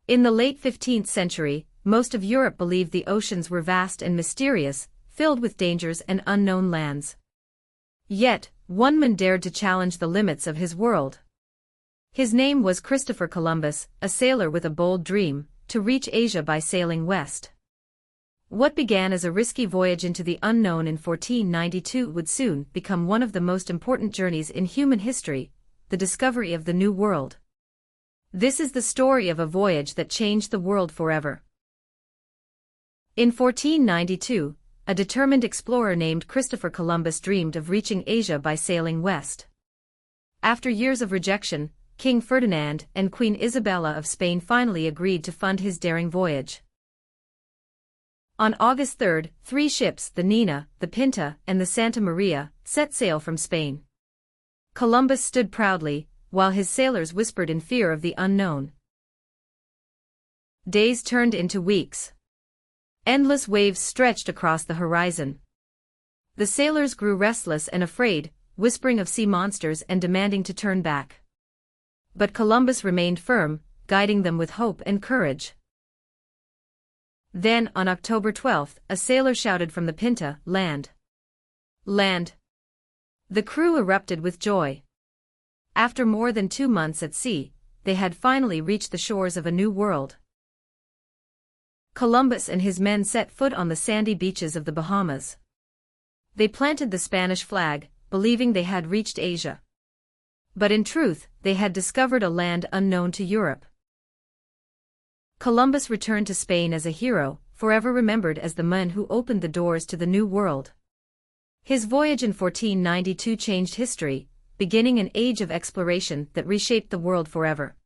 In the late 15th century, most of Europe believed the oceans were vast and mysterious, filled with dangers and unknown lands. Yet, one man dared to challenge the limits of his world. His name was Christopher Columbus, a sailor with a bold dream, to reach Asia by sailing west. What began as a risky voyage into the unknown in 1492 would soon become one of the most important journeys in human history, the discovery of the New World. This is the story of a voyage that changed the world forever. In 1492, a determined explorer named Christopher Columbus dreamed of reaching Asia by sailing west. After years of rejection, King Ferdinand and Queen Isabella of Spain finally agreed to fund his daring voyage. On August 3, 3 ships, the Nina, the Pinta, and the Santa Maria, set sail from Spain. Columbus stood proudly, while his sailors whispered in fear of the unknown. Days turned into weeks. Endless waves stretched across the horizon. The sailors grew restless and afraid, whispering of sea monsters and demanding to turn back. But Columbus remained firm, guiding them with hope and courage. Then, on October 12, a sailor shouted from the Pinta, "Land! Land!" The crew erupted with joy. After more than 2 months at sea, they had finally reached the shores of a new world. Columbus and his men set foot on the sandy beaches of the Bahamas. They planted the Spanish flag, believing they had reached Asia. But in truth, they had discovered a land unknown to Europe. Columbus returned to Spain as a hero, forever remembered as the man who opened the doors to the New World. His voyage in 1492 changed history, beginning an age of exploration that reshaped the world forever.